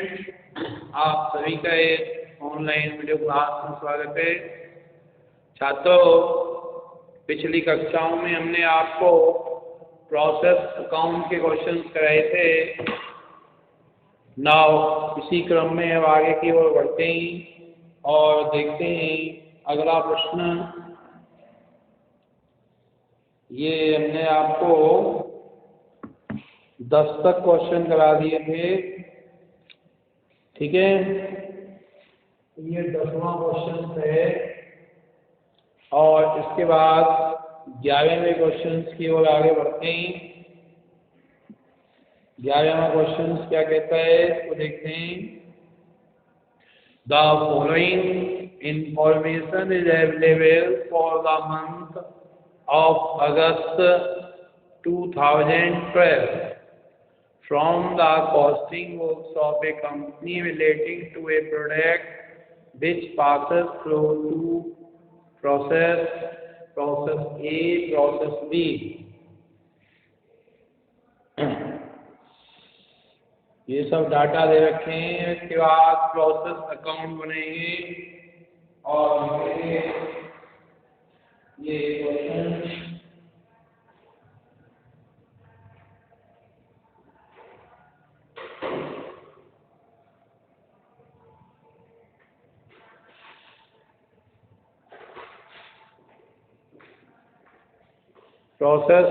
Student, आप सभी का एक ऑनलाइन वीडियो क्लास में स्वागत है। छात्रों, पिछली कक्षाओं में हमने आपको प्रोसेस अकाउंट के क्वेश्चंस कराए थे। नाउ इसी क्रम में अब आगे की ओर बढ़ते हैं और देखते हैं अगला प्रश्न। ये हमने आपको 10 तक क्वेश्चन करा दिए थे, ठीक है। ये 10वां क्वेश्चन है और इसके बाद 11वें क्वेश्चन की ओर आगे बढ़ते हैं। 11वां क्वेश्चन क्या कहता है इसको देखते हैं। The following information is available for the month of August 2012 from the costing works of a company relating to a product which passes through two process A, process B. ये सब डाटा दे रखे हैं। इसके बाद प्रोसेस अकाउंट बनेंगे और ये question process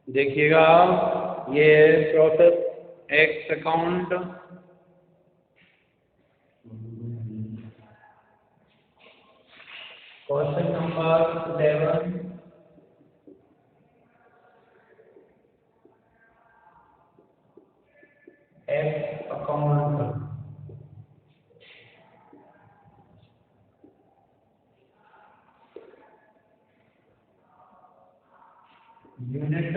देखिएगा, ये process X account question number 11 X account unit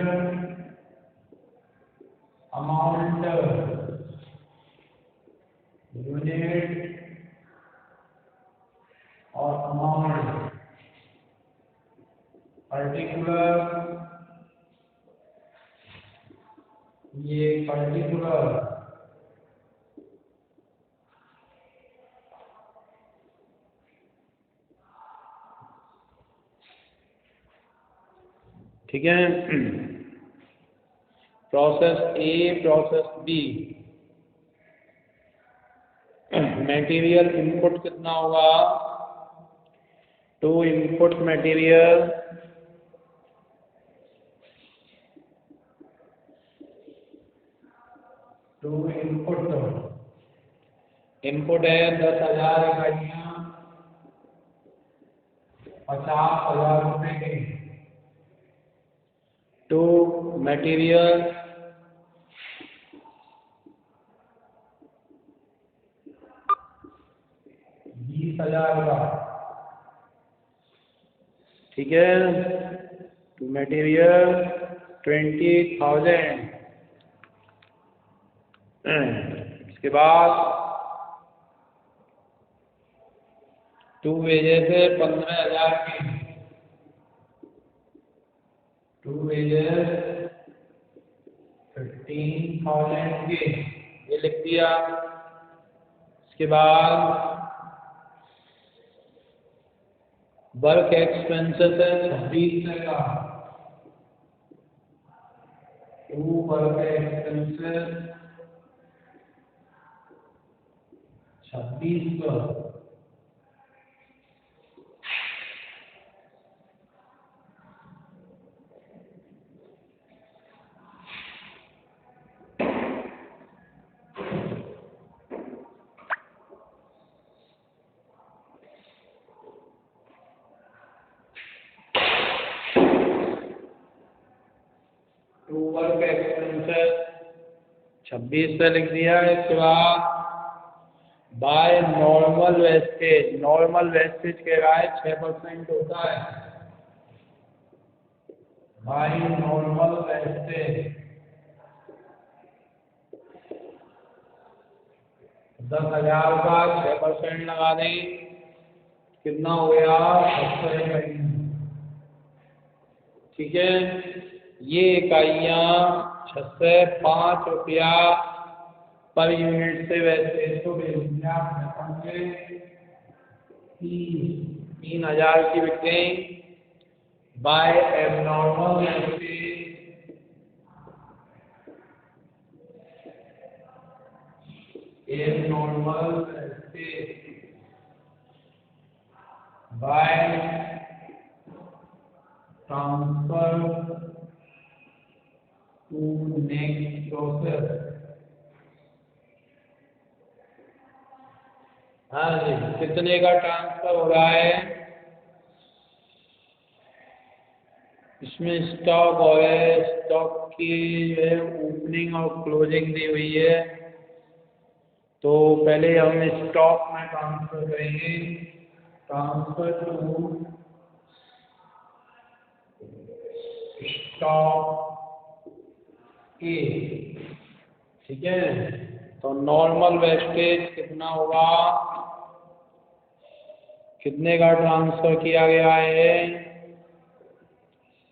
amount unit और अमाउंट पर्टिकुलर, ये पर्टिकुलर ठीक है। Process A, process B, material input कितना होगा? 2 इनपुट मटेरियल इनपुट है 10,000 इकाइयाँ 50,000 रुपए के। 2 मटेरियल 20,000 का, ठीक है। 2 मटेरियल 20,000। इसके बाद 2 वेजेस है 15,000 की। 2 वेजेस 15,000 के, ये लिख दिया। इसके बाद वर्क एक्सपेंसेस है 26 का। 2 वर्क एक्सपेंसेस 26 का। वर्क एक्सपेंसेस 26 पे लिख दिया। इसके बाद by normal wastage. Normal wastage कह रहा है 6% होता है बाय नॉर्मल वेस्टेज। 10,000 का 6% लगा दें, कितना हो गया 700 ठीक है। ये इकाइयाँ 605 रुपया पर यूनिट से वेस्टेज को बेच दिया 3,000 की बिक गई by abnormal wastage. Abnormal wastage by transfer to next process. हाँ जी, कितने का ट्रांसफर हो रहा है? इसमें स्टॉक और स्टॉक की जो है ओपनिंग और क्लोजिंग दी हुई है, तो पहले हम स्टॉक में ट्रांसफर करेंगे। ट्रांसफर टू स्टॉक ए, ठीक है। तो नॉर्मल वेस्टेज कितना होगा, कितने का ट्रांसफर किया गया है?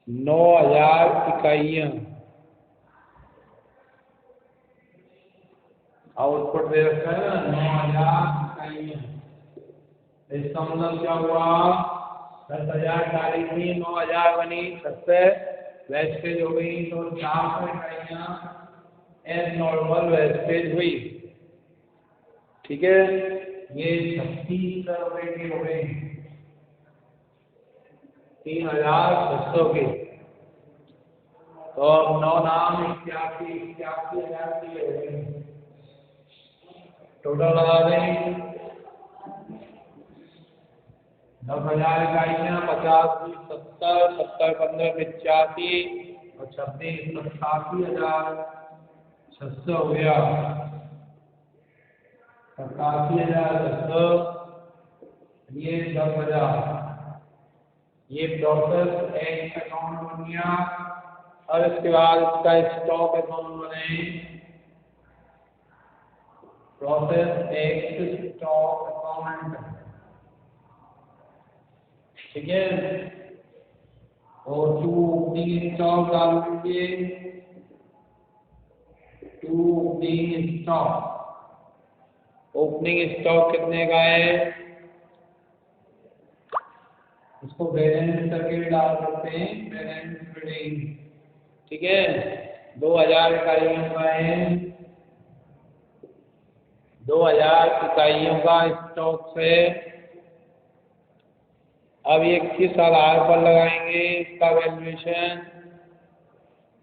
9,000 इकाइयाँ। आउटपुट दे रखा है ना 9,000 इकाइयाँ। इसका मतलब क्या हुआ, 10,000 डाली थी, 9,000 बनी, 600 वेस्टेज हो गई, तो 400 इकाइयाँ एज नॉर्मल वेस्टेज हुई, ठीक है। ये 36 रुपये की हो गई, 3,600 की। तो अब 9 नाम 81,000 की हो गई। टोटल लगा दें 10,000 इकाइयाँ, 50 70 70 15 85 और 26 87,600 हो गया। 87,600 ये 10,000, ये प्रोसेस एक्स अकाउंट बन गया। और इसके बाद इसका स्टॉक अकाउंट बने, प्रोसेस एक्स स्टॉक अकाउंट, ठीक है। और 2 ओपनिंग स्टॉक डाल दीजिए, 2 ओपनिंग स्टॉक। ओपनिंग स्टॉक कितने का है, इसको बैलेंस करके भी डाल सकते हैं, बैलेंस बिल्डिंग, ठीक है। 2,000 इकाइयों का है, 2,000 इकाइयों का स्टॉक है। अब ये किस आधार पर लगाएंगे, इसका वैल्यूएशन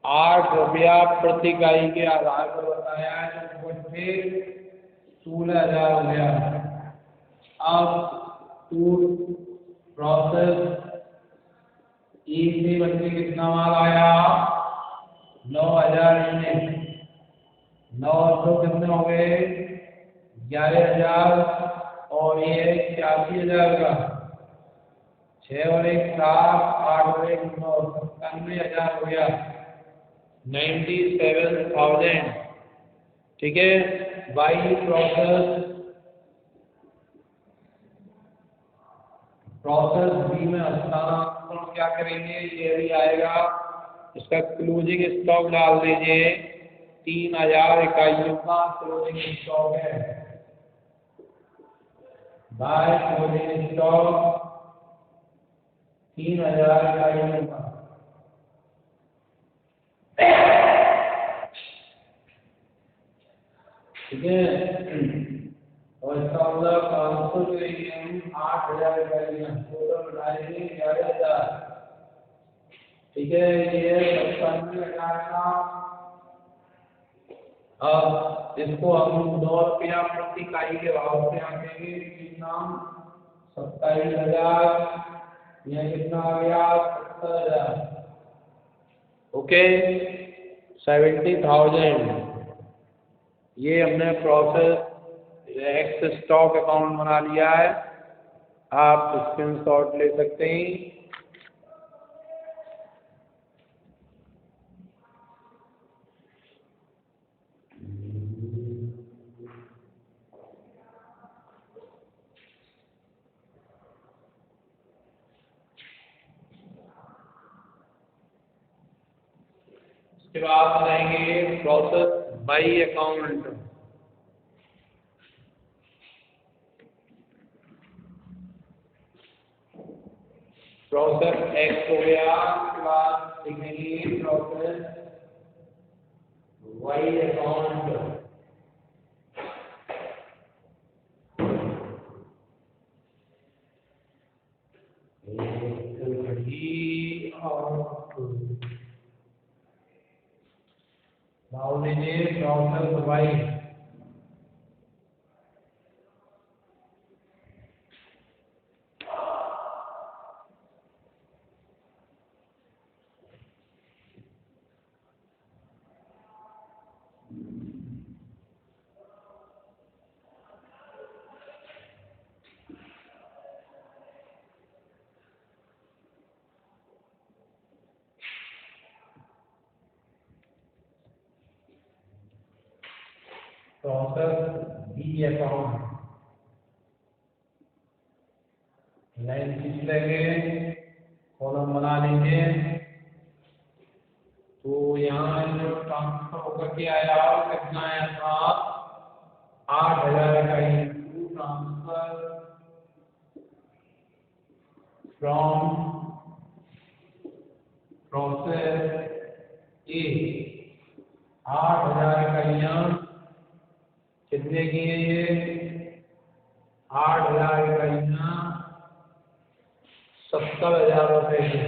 8 रुपया प्रति इकाई के आधार पर बताया है, तो फिर 16,000 हो गया। अब प्रोसेस ई से बन के कितना माल आया, 9,000 यूनिट। 900 कितने हो गए, 11,000 और ये 81,000 का, 6 और 1 7 8 और 1 9 97,000 हो गया, 97,000, ठीक है। बाई प्रोसेस बी में हस्तांतरण क्या करेंगे, ये भी आएगा। इसका क्लोजिंग स्टॉक डाल दीजिए, 3,000 इकाइयों का क्लोजिंग स्टॉक है, बाय क्लोजिंग स्टॉक 3,000 इकाइयों का, ठीक है। और इसका मतलब 500 जो 8,000 इकाइयाँ, टोटल बनाएंगे 11,000, ठीक है। ये 97,000 का। अब इसको हम 9 रुपया प्रति इकाई के भाव से आंकेंगे, कितना 27,000, यह कितना आ गया 70,000, ओके 70,000। ये हमने प्रोसेस एक्स स्टॉक अकाउंट बना लिया है, आप स्क्रीनशॉट ले सकते हैं। उसके बाद रहेंगे process by account. Process X हो गया, उसके बाद लिखेंगे प्रोसेस वाई अकाउंट। नाउ लीजिए process Y. Process B account line खींच लेंगे, कॉलम बना लेंगे। तो यहाँ जो ट्रांसफर होकर के आया कितना आया था, 8,000 का इनटू ट्रांसफर फ्रॉम प्रोसेस ए। 8,000 इकाइयाँ कितने की है ये, 8,000 इकाइयाँ 70,000 रुपये की।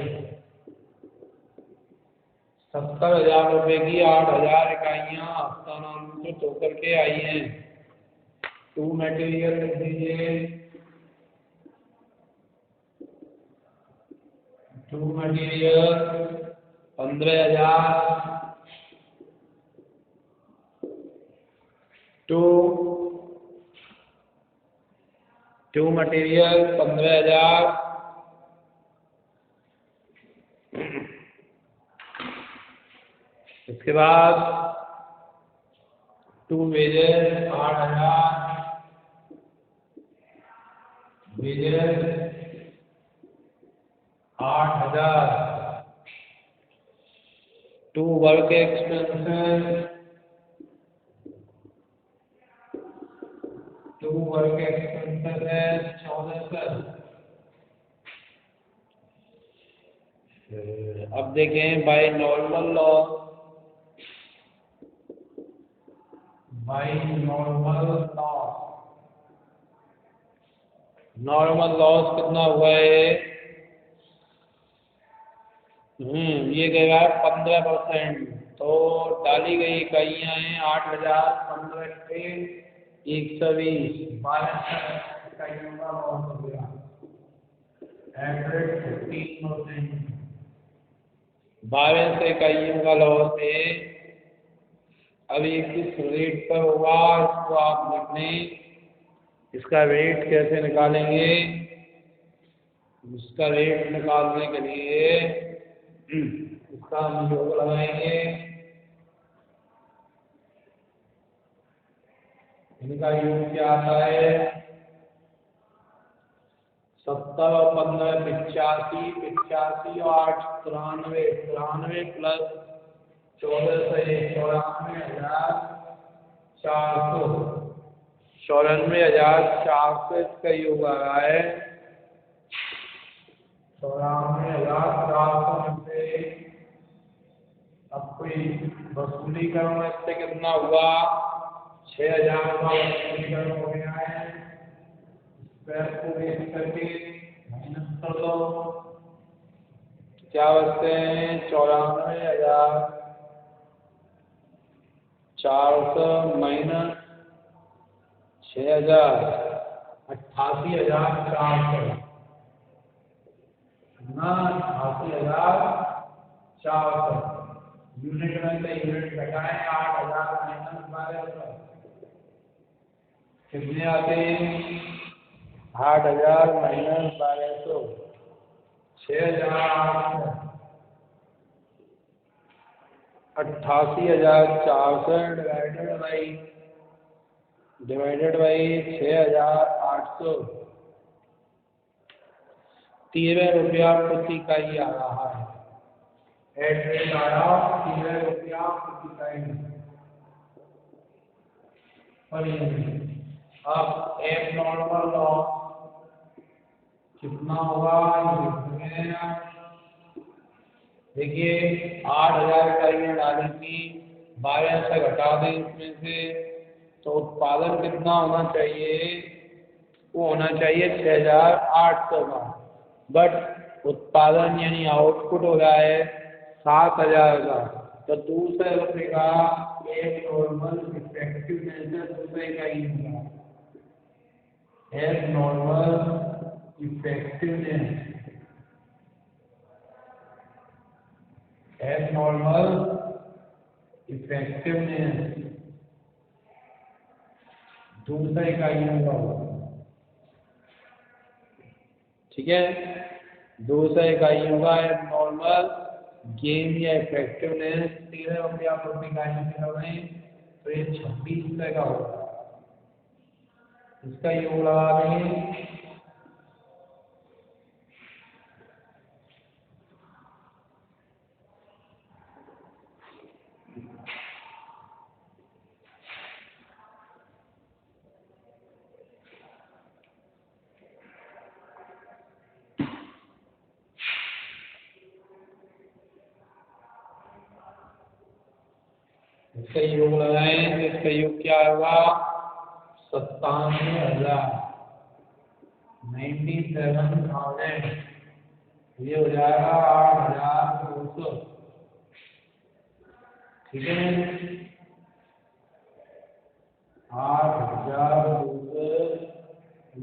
70,000 रुपये की 8,000 इकाइयाँ हस्तांतरित होकर के आई हैं। टू मटेरियल लिख दीजिए, टू मटेरियल 15,000, टू मटेरियल 15,000। इसके बाद to wages 8,000, wages 8,000, to work expenses, to work expenses है 14,000। अब देखें by normal loss, by normal loss, normal loss कितना हुआ है, ये कहेगा 15%। तो डाली गई इकाइयाँ हैं 8,000, 15 से 120, 12 इकाइयों का लॉस हो गया, एवरेज 15%। 12 इकाइयों का लॉस है। अब ये किस रेट पर होगा, इसको आप लिख लें। इसका रेट कैसे निकालेंगे, इसका रेट निकालने के लिए इसका हम योग लगाएंगे। इनका योग क्या आता है, 70 और 15 85, 85 और 8 93, 93 प्लस 14 से 94,400, 94,400 इसका योग आ रहा है। 94,400 में से अब कोई वसूली करो, इससे कितना हुआ, 6,000 का वसूली करो हो गया है। को बेस करके माइनस कर दो, क्या बचते हैं 94,400 माइनस 6,000, 88,400 ना, 88,400। यूनिट में से यूनिट घटाएं, 8,000 माइनस 1200, कितने आते हैं? 8,000 माइनस 1200, 6,800, 88,400 डिवाइडेड बाई 6,800, 13 रुपया प्रति इकाई आ रहा है। हेड रेट आया 13 रुपया प्रति इकाई पर यूनिट। अब एक नॉर्मल लॉस कितना होगा देखिए, 8,000 इकाइयाँ डाली थी, 12 से घटा दें इसमें से, तो उत्पादन कितना होना चाहिए? वो होना चाहिए 6,800 का, बट उत्पादन यानी आउटपुट हो रहा है 7,000 का। तो दूसरे रुपये का एक नॉर्मल इफेक्टिवनेस दूसरे का ही होगा। एक नॉर्मल इफेक्टिवनेस, एबनॉर्मल इफेक्टिवनेस दूसरा इकाई होगा। ठीक है, दूसरा इकाई होगा एबनॉर्मल गेन या इफेक्टिवनेस। 13 रुपया प्रति इकाई में, तो ये 26 रुपये का होगा। इसका योग लगा देंगे। इसका योग लगाएं तो इसका योग क्या होगा? 97,000, 97,000। ये हो जाएगा 8,200। ठीक है, 8,200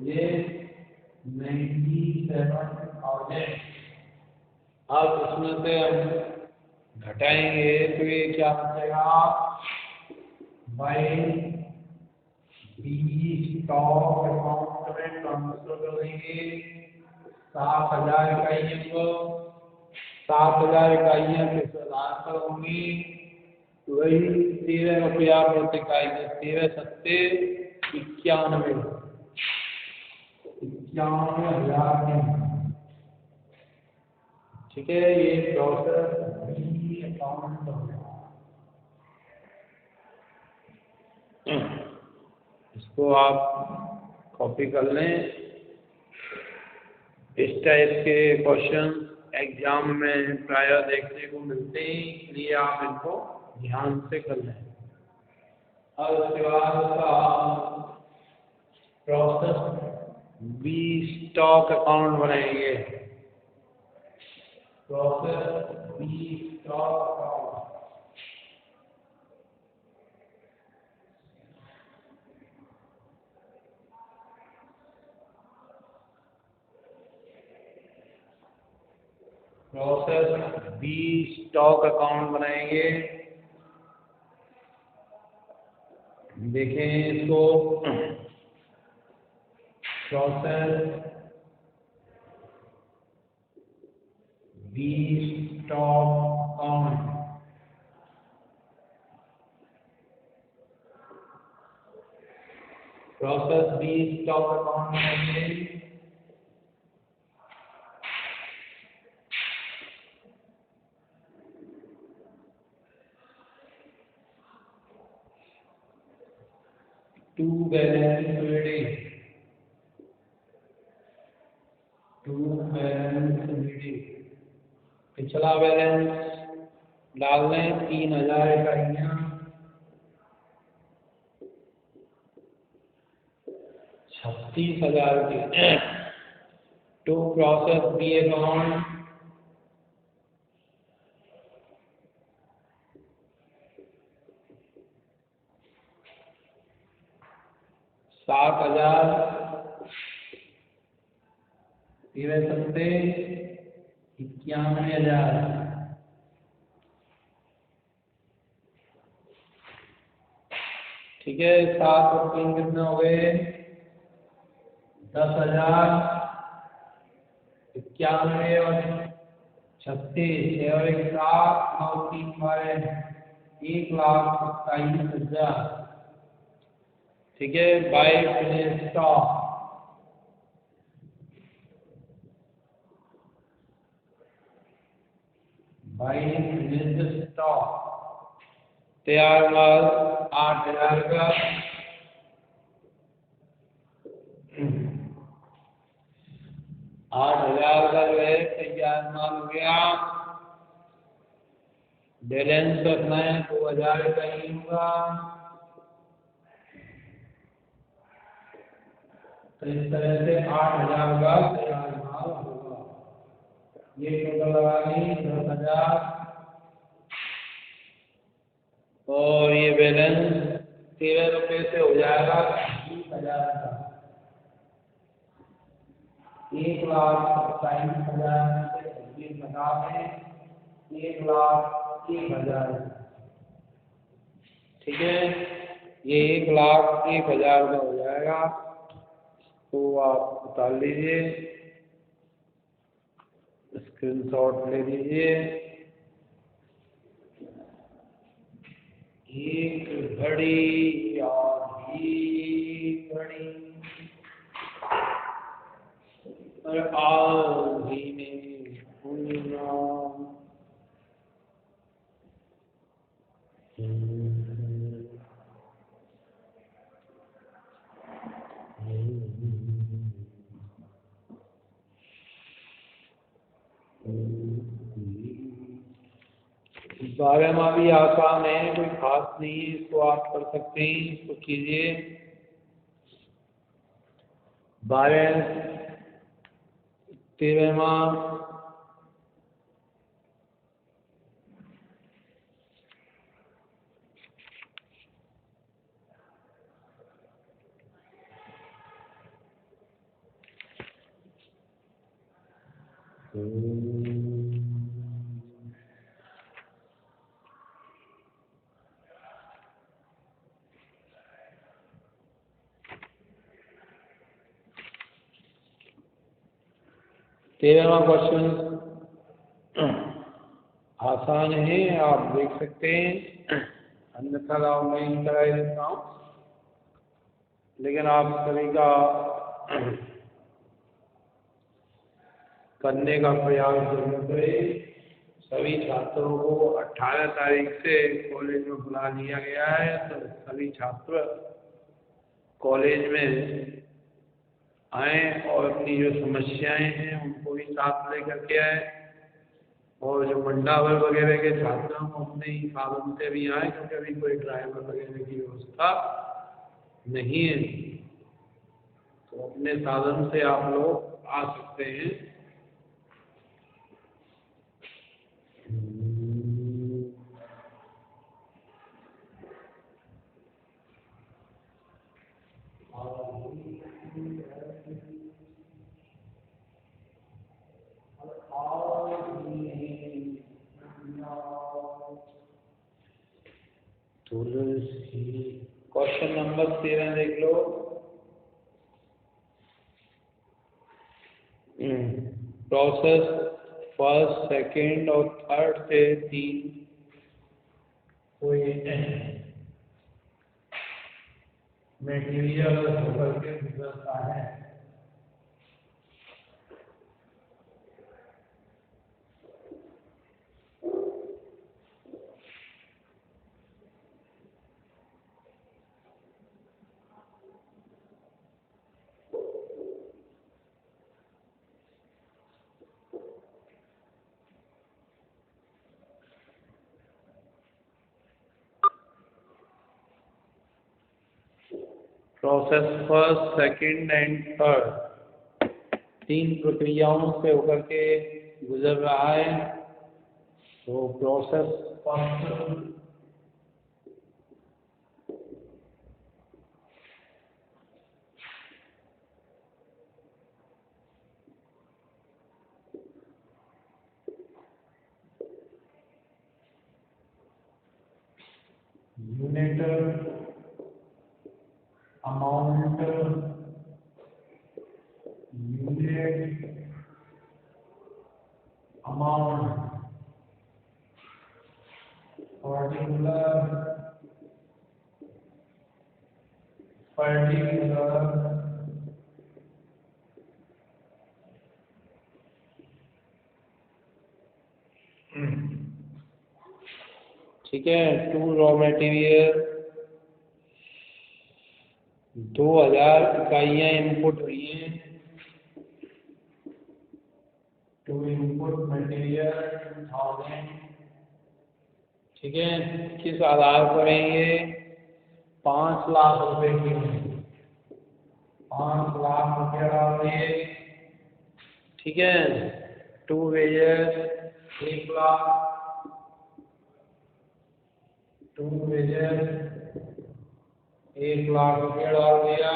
ये 97,000। अब उसमें से हम घटाएंगे तो ये क्या बचेगा? बाई बी स्टॉक अकाउंट में ट्रांसफर करेंगे 7,000 इकाइयों को। 7,000 इकाइयाँ किस आधार पर होंगी? वही 13 रुपया प्रति इकाई में, 13 सत्ते 91, 91,000 में। ठीक है, ये प्रोसेस अकाउंट हो गया। इसको आप कॉपी कर लें। इस टाइप के क्वेश्चन एग्जाम में प्रायः देखने को मिलते हैं, इसलिए आप इनको ध्यान से कर लें। अब उसके बाद उसका प्रोसेस बी स्टॉक अकाउंट बनाएंगे। Process B stock account, process B stock account बनाएंगे। देखें इसको, process B stock account, process B stock account बनाएंगे। To balance meeting, to balance meeting. पिछला बैलेंस डाल दें 3,000 इकाइयाँ, 36,000 की। टू प्रोसेस बी अकाउंट, सात 13 सत्ते 91,000। ठीक है, 7 और 3 कितने हो गए? 10,000। 91 और 36, 6 और 1 7, 9 3 12, 1,27,000। ठीक है, by finish stock. By finish stock तैयार माल 8,000 का। 8,000 का जो है तैयार माल हो गया। बैलेंस रखना है 2,000 का ही होगा। तो इस तरह से 8,000 का तैयार माल होगा। ये टोटल लगा ली 10,000 और ये बैलेंस 13 रुपये से हो जाएगा 20,000 का। 1,27,000 से 20 घटा दें, 1,01,000। ठीक है, ये 1,01,000 का हो जाएगा। तो आप उतार लीजिए, स्क्रीनशॉट ले लीजिए। एक घड़ी और एक घड़ी और आधी में भूलना। बारहवां भी आसान है, कोई खास नहीं है, इसको आप कर सकते हैं, इसको कीजिए। 12 13वां क्वेश्चन आसान है, आप देख सकते हैं। अन्यथा ऑनलाइन करा देता हूँ, लेकिन आप सभी का करने का प्रयास जरूर करें। सभी छात्रों को 18 तारीख से कॉलेज में बुला लिया गया है, तो सभी छात्र कॉलेज में आएँ और अपनी जो समस्याएं हैं उनको भी साथ लेकर के आए, और जो मंडावल वगैरह के छात्र हैं वो अपने ही साधन से भी आए, क्योंकि अभी कोई ड्राइवर वगैरह की व्यवस्था नहीं है। तो अपने साधन से आप लोग आ सकते हैं। क्वेश्चन नंबर 13 देख लो। प्रोसेस फर्स्ट, सेकंड और थर्ड से 3 कोई मटेरियल होकर के गुजरता है। Process first, second and third 3 प्रक्रियाओं से होकर के गुजर रहा है। तो process first unit amount unit amount particular ठीक है। टू रॉ मटेरियल 2000 इकाइयाँ इनपुट हुई हैं। टू इनपुट मटेरियल 2000, ठीक है। किस आधार पर है ये? 5 लाख रुपए की, 5 लाख रुपया डाल दिए, ठीक है। To wages 1 lakh, to wages 1 lakh रुपया डाल दिया।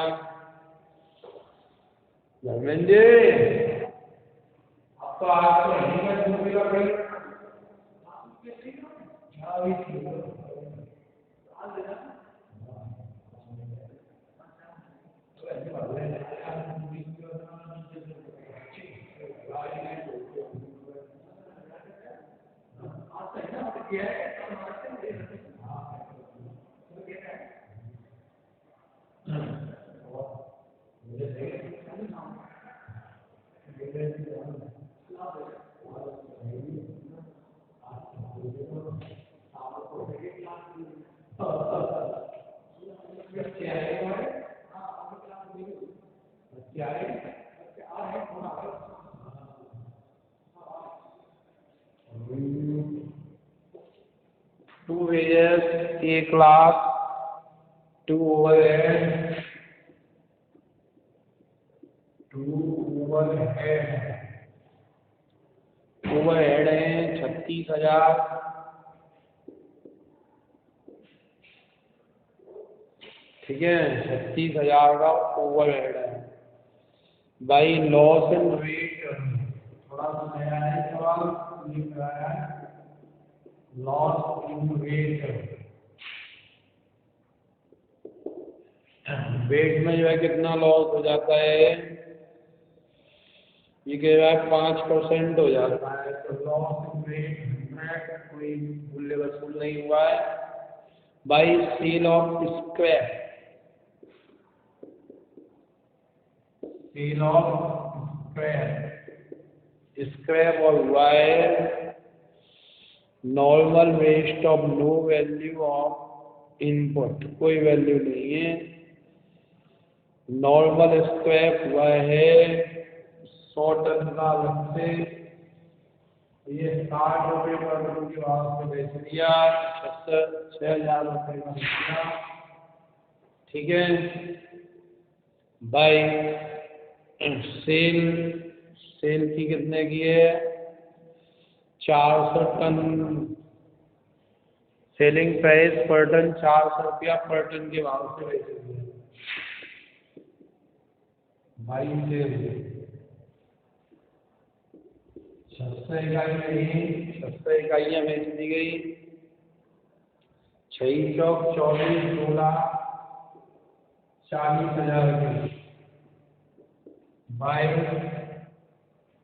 धर्मेंद्र जी, अब तो आज तो नहीं है, दूसरी का to wages 1 lakh, to overhead, overhead है 36,000, ठीक है। 36,000 का ओवरहेड है। बाई लॉस इन वेट, थोड़ा सा नया है सवाल, लिख रहा है लॉस इन वेट। वेट में जो है कितना लॉस हो जाता है? ये कह रहा है 5% हो जाता है। तो लॉस इन वेट 100, कोई मूल्य वसूल नहीं हुआ है। By sale of scrap, sale of scrap और हुआ है normal waste of no value of input, कोई वैल्यू नहीं है। नॉर्मल स्क्रैप हुआ है 100 टन का अलग से, ये 60 रुपये पर टन के भाव से बेच दिया, 6,000 रुपये का बेचा, ठीक है। बाई सेल, सेल की कितने की है? 400 टन, सेलिंग प्राइस पर टन 400 रुपया पर टन के भाव से बेच दिया। बाई सेल 600 इकाई नहीं, 600 इकाइयाँ बेच दी गई। 6 चौक 24, 2,40,000 रुपये। बाई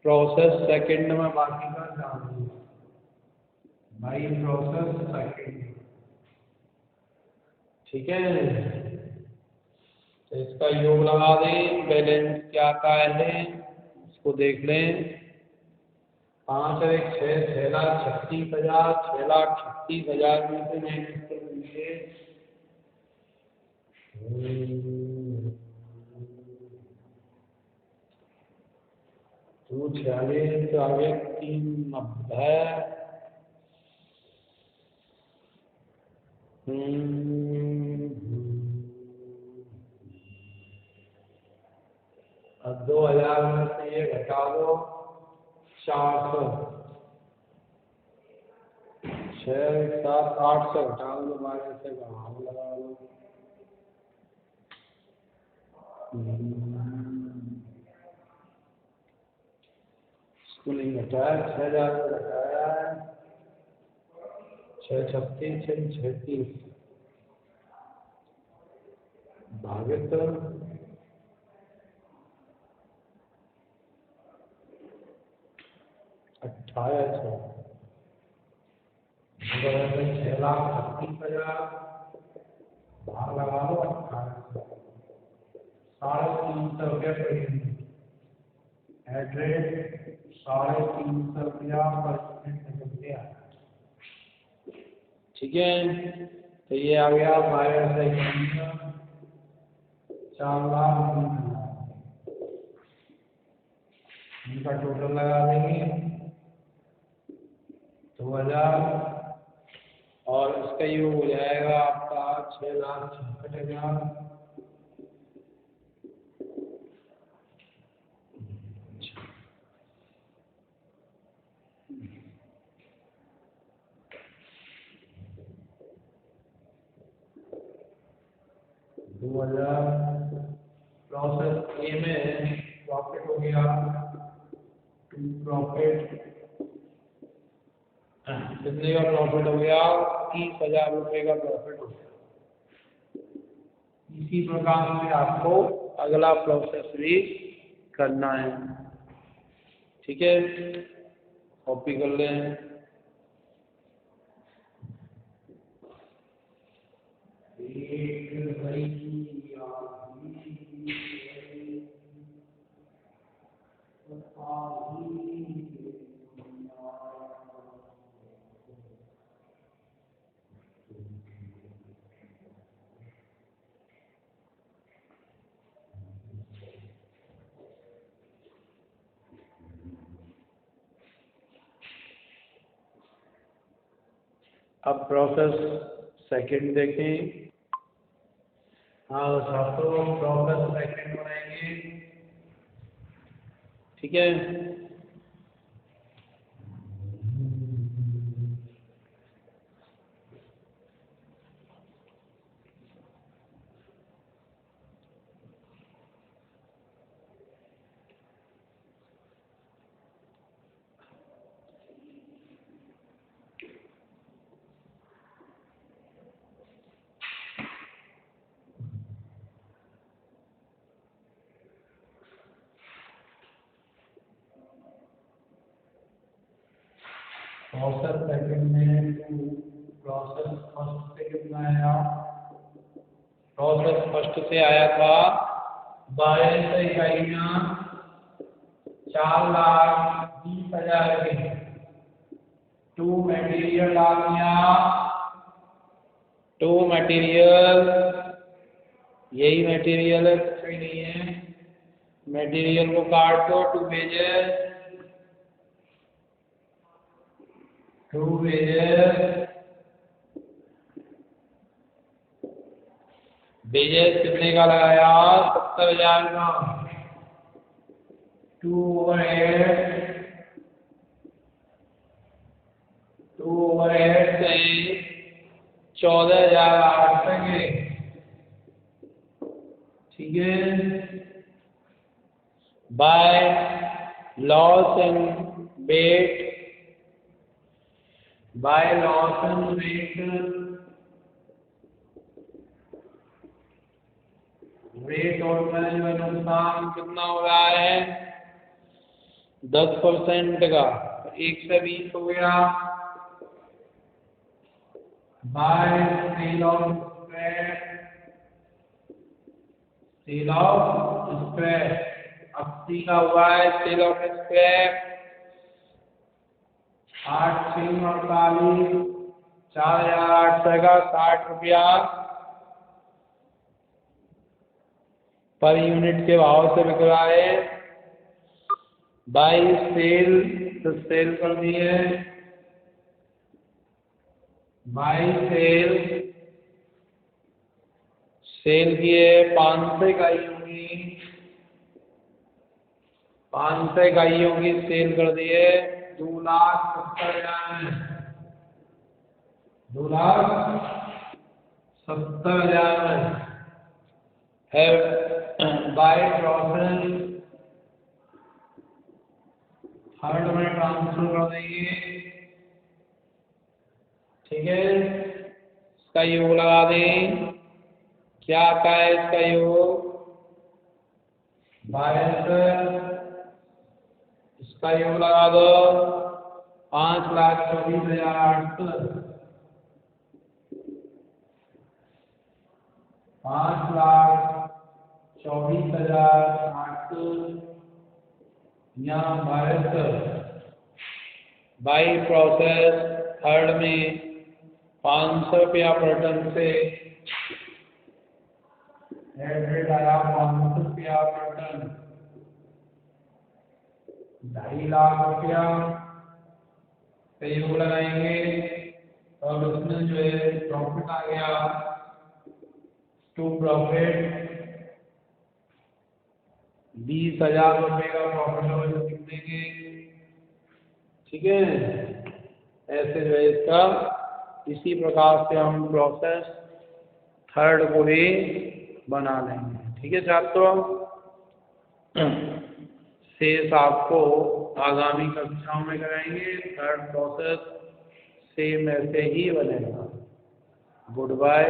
प्रोसेस सेकंड में बाकी का जान दिया। बाई प्रोसेस सेकंड, ठीक है। तो इसका योग लगा दें, बैलेंस क्या आता है इसको देख लें। 5 और 1 6, 6,36,000, 6,36,000 में से माइनस कर दीजिए। 246 आगे 390, 2,000 में से ये घटा दो 400, 6, 7, 800 घटा दो, 12 से भाव लगा लो। इसको नहीं घटाया, 6,000 को घटाया है, 6, 36, 36, भागित 1800 6,38,000 भाग लगा लो 1800 350 रुपया एड्रेस 350 रुपया पर यूनिट। ठीक है, तो ये आ गया बायर सेकंड 4,20,000 इनका टोटल लगा देंगे 2,000 और इसका योग हो जाएगा आपका 6,66,000। प्रोसेस ए में प्रॉफिट हो गया टू प्रॉफिट कितने का प्रॉफिट हो गया 30,000 रुपये का प्रॉफिट हो गया। इसी प्रकार से आपको अगला प्रोसेस भी करना है। ठीक है, कॉपी कर लें। अब प्रोसेस सेकंड देखें। हाँ छात्रों, प्रोसेस सेकंड बनाएंगे। ठीक है, प्रोसेस सेकंड में प्रोसेस फर्स्ट से कितना आया? प्रोसेस फर्स्ट से आया था 22 इकाइयाँ 4,20,000 के टू मटेरियल डाल दिया। टू मटेरियल, यही मटेरियल है, कुछ भी नहीं है। मटेरियल को काट दो, टू पेजेस बेजेस कितने का लगाया? 70,000 का। टू ओवरहेड से 14,800 के। ठीक है, by loss and weight, by loss and weight rate और मैनेजमेंट नुकसान कितना हो रहा है? 10% का 120 हो गया। बाय सेल ऑफ स्क्रैप 80 का हुआ है। सेल ऑफ स्क्रैप 8,648 4,800 का 60 रुपया पर यूनिट के भाव से बिक रहा है। बाई सेल, तो सेल कर दिए। बाई सेल, सेल किए 500 इकाई होगी, 500 इकाइयों की सेल कर दिए। 2,70,000 2,70,000 है। बाय प्रोसेस थर्ड में ट्रांसफर कर देंगे। ठीक है, इसका योग लगा दें, क्या आता है इसका योग? 22। इसका योग लगा दो 5,24,800। 5,24,800 यहाँ 22 बाई प्रोसेस थर्ड में 500 रुपया पर टन से एवरेज आया 500 रुपया पर टन, 2.5 लाख रुपया पे योग लगाएंगे और उसमें जो है प्रॉफिट आ गया टू प्रॉफिट 20,000 रुपये का प्रॉफिट और देंगे। ठीक है, ऐसे जो है इसका इसी प्रकार से हम प्रोसेस थर्ड को भी बना लेंगे। ठीक है छात्रों, शेष आपको आगामी कक्षाओं में कराएंगे। थर्ड प्रोसेस सेम ऐसे ही बनेगा। Good bye.